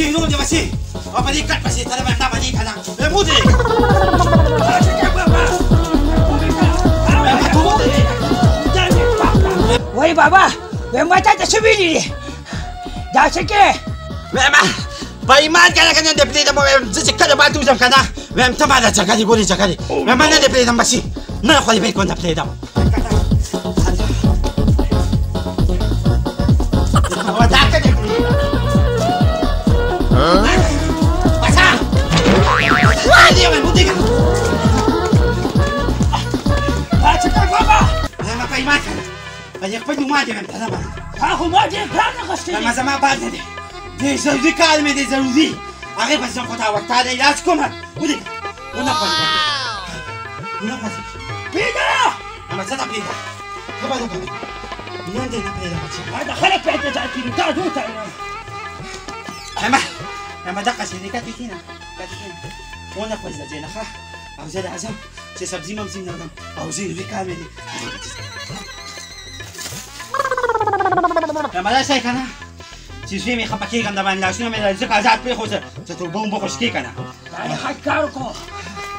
kilo dia masih. Apa dia kat masih tak ada benda mani kana. Mudi. Woi baba, membaca tasbih ni. Dah sikit. Memang. Baiman kana kana dia pilih nama zikir kada batu jam kana. Memang tak ada cakap boleh cakap. Memang dia pilih nama masih. Nak kau pilih kau nak pilih nama. Awak tak ada pilih. Pasang. Wah dia mudi kan. Cakap apa? Memang baiman kana. Banyak penyumah dia memang tanam. Aku mau dia berani kau sini. Memang sama badan dia. Dia ضروري كلمة دي ضروري. أخي بس جم خدها وقت هذا إلاج كمان. ودي. ونقص. ونقص. بيدا. أما تصدق بيدا. كبر كبر. من عندنا بيدا بس. هذا خلك بعد تأكيد تعدو تعلم. أما دقة سيدي كاتينا. ونقص زين أخا. أو زين عزم. سبزي ما بزين نادم. أو زين ضروري كلمة دي. أما لا شيء كنا. چیزی می خواهم که کم دارم لازم است که از آب بخوزه تو بوم بخوش کی کنه. نه خیلی کارو کن.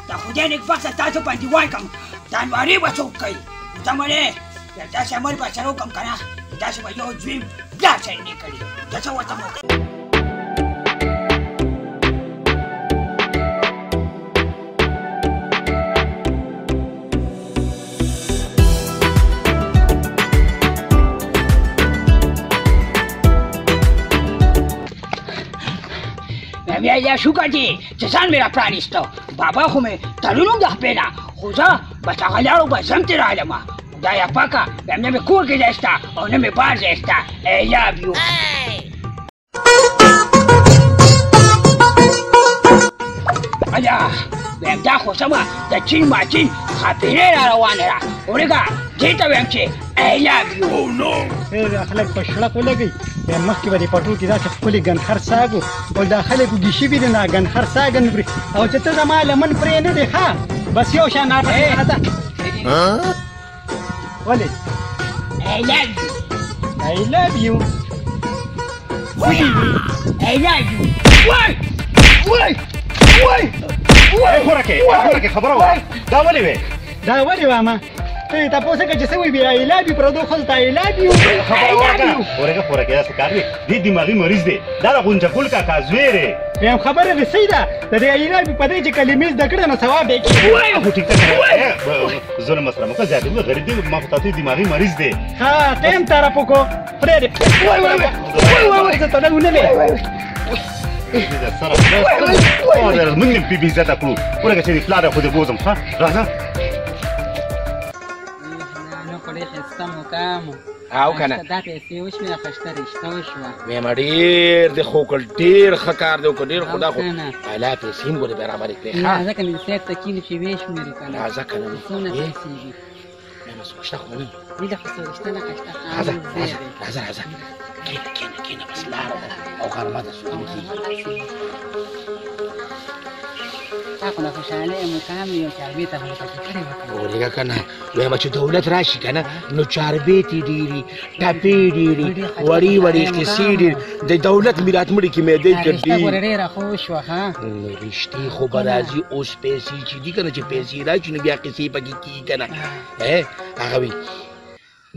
تا خودی نگفت تا تو بندی وای کم. دانواری بچو کی. تمامه. یا داشت مال بچرو کم کنه. داشت با یه جویم داشت نیکلی. داشت وقت مو. یا شو کردی؟ چشان میرا پرانیستو. بابا خومه تلونم ده پیدا. خوزا بس اغلارو بزم ترالم. دایا پاکا نمی کور کی دستا او نمی باز دستا. I love you. الا بهم دا خوشما دا چین ماچین خاطره را روانه را. اورگا دیتا بهم چی I love you. Oh no. خلک په شړق ولګي. مخکې به د پټو کې داسې ښکلي ګنخر ساګ و او دا خلکو ګیشي وي د نه ګنخر ساګ نه پرې او چې ته زما لمن پرې نه دی ښه بس یو شان راپسې راځه. ولې I love you. I love you. I love you. وای وای وای وای خورکې خبره وه دا ولې وې دا ولې واما ته تاسو کې چې سوي بیا علاج پردو خلک علاج یو خبره ورګه خورکې دا څه کار دی دې دماغي مریض دی دا غونچه کول کا کازویره یم خبره دې صحیح ده د دې علاج په دې چې کلمې زده کړه نو ثواب دی وای خو ټیک ته ظلم مسره مکه زیات دی غریب دی ما په تاسو دماغي مریض دی ها تم طرف کو پرې دې وای وای وای وای ته ته نه وای دا سره دا من بي بي زتا کړو ورګه چې فلاره خو دې بوزم ها راځه او کنه دا پیسې وشوې د خشته رشته وشوه ویم ډېر د خوکل ډېر ښه کار دی وکړ ډېر خدا خو الا پیسې هم ګورې برابرې کړې نه ځکه مې سیټ ته کینې چې وې شمېرې که نه ځکه نه څونه پیسې دي نه څوک شته خو نه دي د خشته رشته نه خشته راځه کېنه بس لاره ده او غرمه ده سوکونه کېږي تا خو نه خوشحالۍ مقام یو چاربې ته خو پکې کړې وکړه ورېږه که نه وایم چې دولت راشي که نه نو چاربېتې ډېري ټپې ډېري وړې اختصې ډېري د دولت میرات مړي کې معدې رشته ګوره ډېره ښه وشوه ښه رشتې خو به راځي اوس پیسې چې دي که نه چې پیسې راشي نو بیا قصې پکې کېږي که نه هغه وي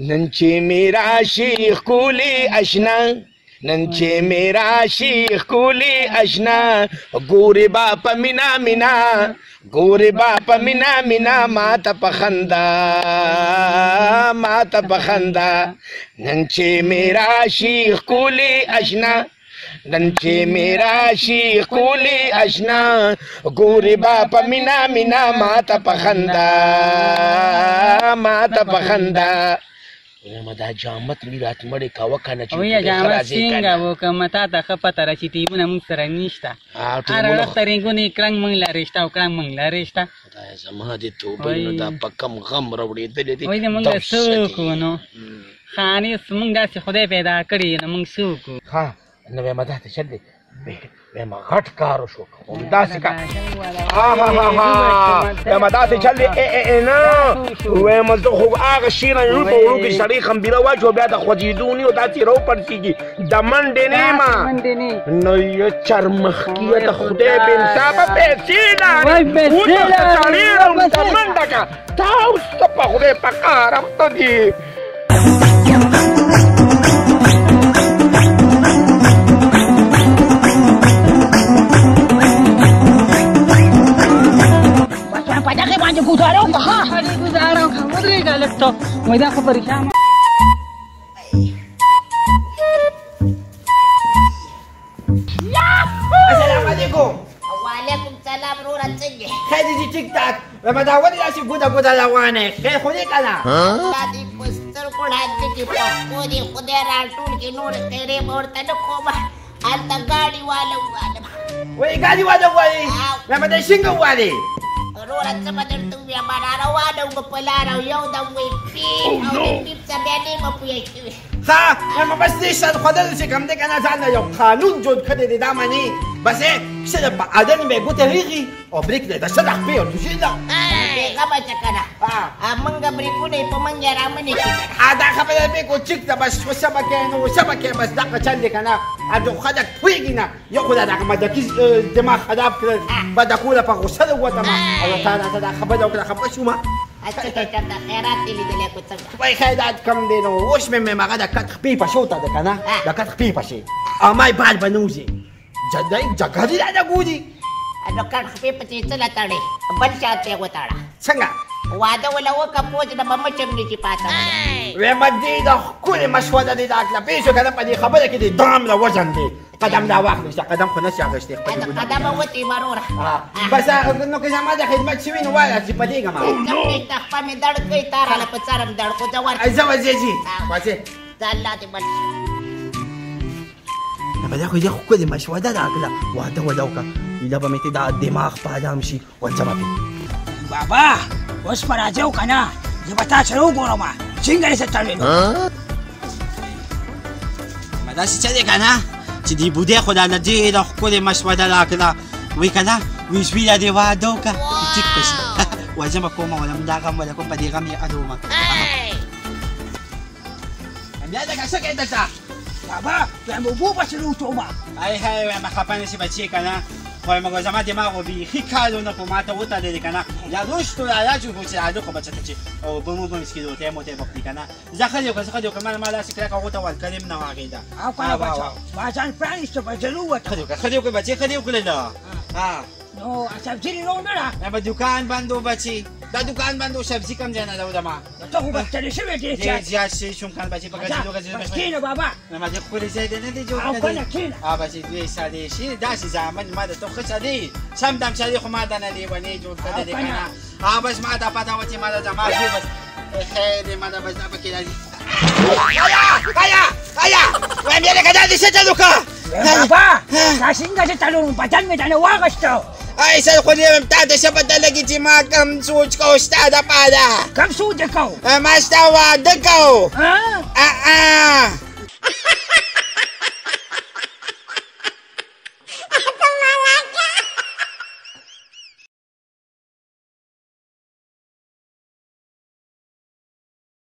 نن چې مې راشي ښکلې اشنا نن چې مې راشي ښکلې اشنا ګورې با په مینا ماته په خندا نن چې مې راشي ښکلې اشنا نن چې مې راشي ښکلې اشنا ګورې با په مینا ماته په خندا ما دا جامت میرات مړې کوه که نه چې ویه جامت څنګه وکړم تا ته ښه پته را چې ټیبونه موږ سره نشته هر وخت رنګونه یې کړنګ موږ له رشته او کړنګ موږ له رشته خدایه زما دې توبه نو دا په کم غم راوړېدلې دي وایي موږ څوک وو نو خانې موږ داسې خدای پیدا کړي نو موږ څوک وو ها نو وایم دا ته چل دی ما غټ کار وشو همداسې کا ما داسې چل دی نه وایم زه خو هغه شیره یو په وړو کې سړی خمبیره واچو بیا د خوځېدو نه داسې راوپړسېږي د منډې نه یم نو یو چرمخکیه د خدای بې انصافه پیسې لري وته سړی راوړه منډه کا تا اوس په خدای په کار اخته دي गुजारा हूँ कहाँ अरे गुजारा हूँ उधरेगा लगता मैदा को परेशान Assalamualaikum. Waalaikumsalam Ruratsenge. Kaya di TikTok. Ramadawad nila si Guda lawane. Kaya huli ka na. Dati poster ko lahat di po. Di kudera tul kinur tere morta no koma. Anta gadi wala. Wai gadi wala. Ramadan singa wali. Rurat sa madar tuya manarawa daw mapalaraw yaw daw wipi. Ang pip sa bene mapuya. Ha, mabas di sa kwadal si kamde ka na sana yung kanun jod ka di damani. Base, sila pa adan may buteriri. O break na da sa lakpi o tusila. Ay, kabaca ka na. Amang gabri ko na ipamangyaraman ni kita. Ada ka pala may kuchik na bas sa bakya bas da ka chande ka na. Ado kadak twigi na. Yung kula da ka madakis dema kadap ka. Badakula pa ko sa lawat ma. Ano tana tada ka badaw ka kapasuma. At sa kita na erat ilidali ko sa. Wai kaya dat kam din o. Wash me makada katpi pa shota da ka na. Da katpi pa si. Amay bal banuzi. Jaday jagadi na gudi. Ano ka kape pati sa latari. Bansa at ko tara. Sanga. Wada wala wa kapo na mamacham ni Chipata. Remadi da kuli maswada di da na piso ka na pa di kabala kiti dam la wajan di. Kadam na wak ni siya kadam ko na siya kasi. Kadam awati marura. Basta no kasama da khidmat siwin wala si padiga ma. Kapit tak pa mi dar kay tara la patsaram dar ko jawar. Ay zawa jeji. Basi. Dalla ti bal. Nabada ko di ko kuli maswada da akla. Wada wala ka. Ila ba miti da dimag pa dam si wanjamapi. बाबा उस पर आ जाओ कना ये बता चलो गोरो मा चिंगरे से चले लो madasi chale kana chidi bude khoda na di da khole maswada la kana wi kana wi swila de wa doka tikpes wajama ko ma wala mdaka wala ko padi kami aduma amya da kaso kaya ta बाबा तुम वो बस लो तो मा ay hay makapani si bachi kana Kaya magwazama di mga kobi, hikalo na pumata uta dili ka na. Yarush to la yaju ko siya ado ko ba chatachi. O bumubumis kilo temo bakti ka na. Zakaliyo ka mala si kaya ka uta wal kalim na wakida. apa baca bacan Spanish to baca luwat Kaliyo ko bachi, kaliyo ko lalo. no asal sini no mera Nama dukaan bando bachi. Da dukaan bando sabzi kam jana daw dama. तो वो बच्चे ने सिर्फ ये Dia dia si sungkan bachi pagkatilo ka अच्छा किन बाबा Nama di kuli sa din di jo. apa nak kiन Bachi dui sa di si da si zaman mada to khasa di. Samdam sa di kumada na di wani jo ka di kana. Bas mada patawati mada dama bas. Di mada bas na pakilali. Kaya! Wai miele ka dadi sa taluka. Baba kasing kasi talong bacan me dana wagas to Ay, sa ko niya tada sa padalagi ti makam such ko stada pada. kam su de kau Mas tawa de ko. ha